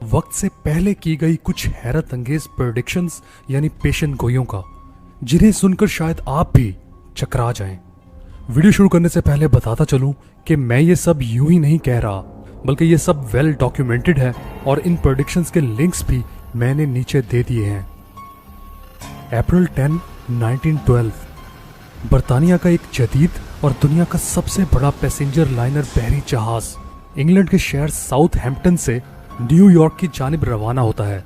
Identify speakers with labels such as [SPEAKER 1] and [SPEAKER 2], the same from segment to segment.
[SPEAKER 1] वक्त से पहले की गई कुछ हैरत अंगेज प्रेडिक्शंस यानी पेशन गोइयों का, जिन्हें सुनकर शायद आप भी चकरा जाएं। वीडियो शुरू करने से पहले बताता चलूं कि मैं ये सब यूं ही नहीं कह रहा, बल्कि ये सब वेल डॉक्यूमेंटेड है और इन प्रेडिक्शंस के लिंक्स भी मैंने नीचे दे दिए हैं। अप्रैल 10, 1912 बर्तानिया का एक जदीद और दुनिया का सबसे बड़ा पैसेंजर लाइनर बहरी जहाज इंग्लैंड के शहर साउथहैम्पटन से न्यूयॉर्क की जानिब रवाना होता है।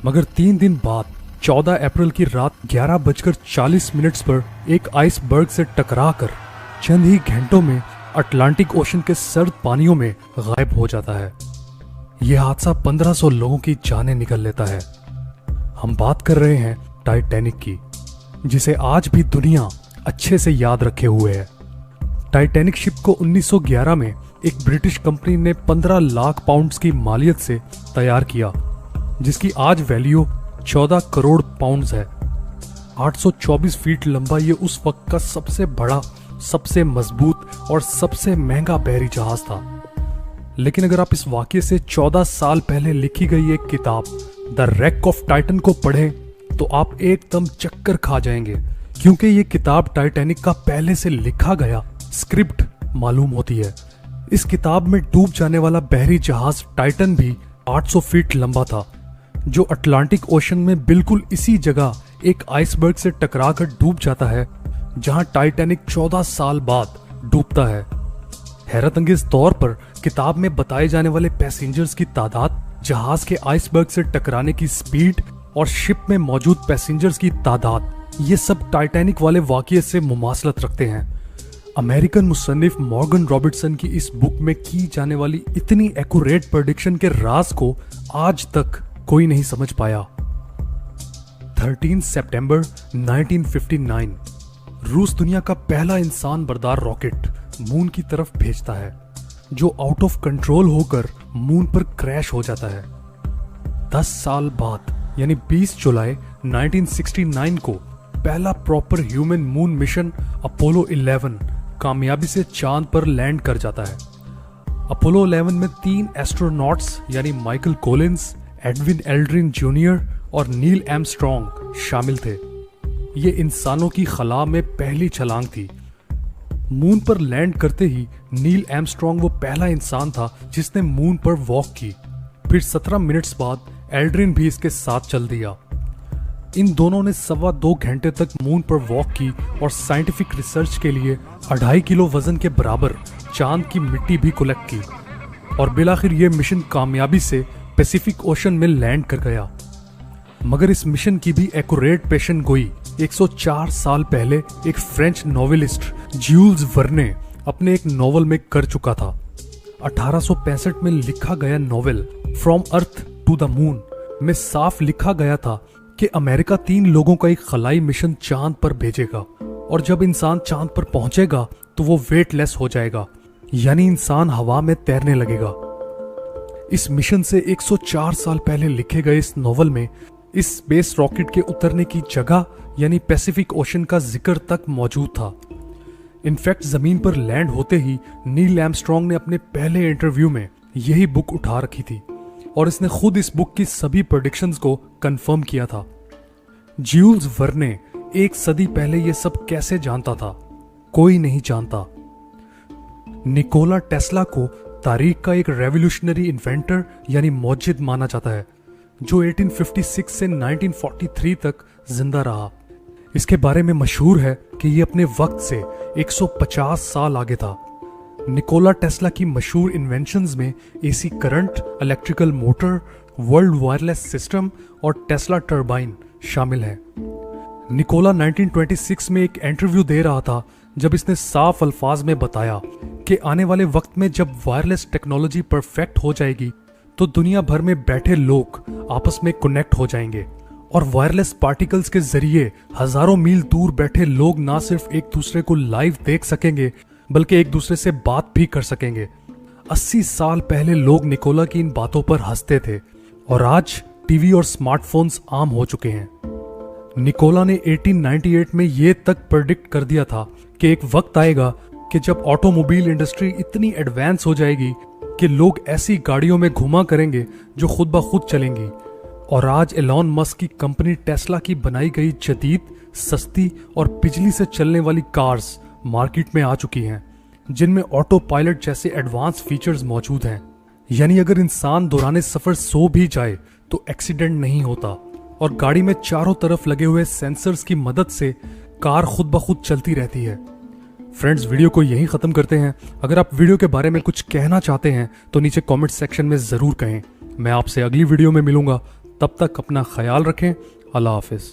[SPEAKER 1] मगर 3 दिन बाद 14 अप्रैल की रात 11:40 पर एक आइसबर्ग से टकराकर चंद ही घंटों में अटलांटिक ओशन के सर्द पानियों में गायब हो जाता है। यह हादसा 1500 लोगों की जानें निकल लेता है। हम बात कर रहे हैं टाइटैनिक की, जिसे आज भी दुनिया अच्छे से याद रखे हुए है। टाइटैनिक शिप को 1911 में एक ब्रिटिश कंपनी ने 15 लाख पाउंड्स की मालियत से तैयार किया, जिसकी आज वैल्यू 14 करोड़ पाउंड्स है। 824 फीट लंबा ये उस वक्त का सबसे बड़ा, सबसे मजबूत और सबसे महंगा बहरी जहाज था। लेकिन अगर आप इस वाकये से 14 साल पहले लिखी गई एक किताब द रेक ऑफ टाइटन को पढ़ें तो आप एकदम चक्कर खा जाएंगे, क्योंकि ये किताब टाइटैनिक का पहले से लिखा गया स्क्रिप्ट मालूम होती है। इस किताब में डूब जाने वाला बहरी जहाज टाइटन भी 800 फीट लंबा था, जो अटलांटिक ओशन में बिल्कुल इसी जगह एक आइसबर्ग से टकराकर डूब जाता है, जहां टाइटैनिक 14 साल बाद डूबता है। हैरत अंगेज तौर पर किताब में बताए जाने वाले पैसेंजर्स की तादाद, जहाज के आइसबर्ग से टकराने की स्पीड और शिप में मौजूद पैसेंजर्स की तादाद, ये सब टाइटैनिक वाले वाकये से मुमासलत रखते हैं। अमेरिकन मुसन्निफ मॉर्गन रॉबर्टसन की इस बुक में की जाने वाली इतनी एक्यूरेट प्रेडिक्शन के राज को आज तक कोई नहीं समझ पाया। 13 सितंबर 1959 रूस दुनिया का पहला इंसान बरदार रॉकेट मून की तरफ भेजता है, जो आउट ऑफ कंट्रोल होकर मून पर क्रैश हो जाता है। 10 साल बाद यानी 20 जुलाई 1969 को पहला proper human moon mission Apollo 11 कामयाबी से चांद पर लैंड कर जाता है। अपोलो 11 में 3 एस्ट्रोनॉट्स यानी Michael Collins, Edwin Aldrin junior और नील आर्मस्ट्रॉन्ग शामिल थे। ये इंसानों की खला में पहली छलांग थी। मून पर लैंड करते ही नील आर्मस्ट्रॉन्ग वो पहला इंसान था जिसने मून पर वॉक की। फिर 17 मिनट्स बाद एल्ड्रिन भी इसके साथ चल दिया। इन दोनों ने 2.25 घंटे तक मून पर वॉक की और साइंटिफिक रिसर्च के लिए 2.5 किलो वजन के बराबर चांद की मिट्टी भी कलेक्ट की, और बिलाखिर यह मिशन कामयाबी से पैसिफिक ओशन में लैंड कर गया। मगर इस मिशन की भी एक्यूरेट पेशन गोई 104 साल पहले एक फ्रेंच नॉवेलिस्ट ज्यूल्स वर्ने अपने एक नॉवल में कर चुका था। 1865 में लिखा गया novel from earth to the moon में साफ लिखा गया था कि अमेरिका 3 लोगों का एक खलाई मिशन चांद पर भेजेगा, और जब इंसान चांद पर पहुंचेगा तो वो वेटलेस हो जाएगा, यानी इंसान हवा में तैरने लगेगा। इस मिशन से 104 साल पहले लिखे गए इस नॉवल में इस स्पेस रॉकेट के उतरने की जगह यानी पैसिफिक ओशन का जिक्र तक मौजूद था। इनफैक्ट जमीन पर लैंड होते ही नील आर्मस्ट्रॉन्ग ने अपने पहले इंटरव्यू में यही बुक उठा रखी थी, और इसने खुद इस बुक की सभी प्रेडिक्शंस को कंफर्म किया था। ज्यूल्स वर्ने 1 सदी पहले यह सब कैसे जानता था? कोई नहीं जानता। निकोला टेस्ला को तारीख का एक रेवोल्यूशनरी इन्वेंटर यानी मौजिद माना जाता है, जो 1856 से 1943 तक जिंदा रहा। इसके बारे में मशहूर है कि यह अपने वक्त से 150 साल आगे था। निकोला टेस्ला की मशहूर इन्वेंशंस में AC current, electrical motor, world wireless system और टेस्ला टर्बाइन शामिल है। निकोला 1926 में एक इंटरव्यू दे रहा था, जब इसने साफ अल्फाज में बताया कि आने वाले वक्त में जब वायरलेस टेक्नोलॉजी परफेक्ट हो जाएगी तो दुनिया भर में बैठे लोग आपस में कनेक्ट हो जाएंगे, और वायरलेस पार्टिकल्स के जरिए हजारों मील दूर बैठे लोग ना सिर्फ एक दूसरे को लाइव देख सकेंगे बल्कि एक दूसरे से बात भी कर सकेंगे। 80 साल पहले लोग निकोला की इन बातों पर हंसते थे, और आज टीवी और स्मार्टफोन्स आम हो चुके हैं। निकोला ने 1898 में यह तक प्रेडिक्ट कर दिया था कि एक वक्त आएगा कि जब ऑटोमोबाइल इंडस्ट्री इतनी एडवांस हो जाएगी कि लोग ऐसी गाड़ियों में घुमा करेंगे जो खुद ब खुद चलेंगी। और आज एलॉन मस्क की कंपनी टेस्ला की बनाई गई जदीद, सस्ती और बिजली से चलने वाली कार्स मार्केट में आ चुकी हैं, जिनमें ऑटो पायलट जैसे एडवांस फीचर्स मौजूद हैं। यानी अगर इंसान दौरान सफर सो भी जाए तो एक्सीडेंट नहीं होता, और गाड़ी में चारों तरफ लगे हुए सेंसर्स की मदद से कार खुद ब खुद चलती रहती है। फ्रेंड्स, वीडियो को यहीं खत्म करते हैं। अगर आप वीडियो के बारे में कुछ कहना चाहते हैं तो नीचे कमेंट सेक्शन में जरूर कहें। मैं आपसे अगली वीडियो में मिलूंगा, तब तक अपना ख्याल रखें। अल्लाह हाफिज।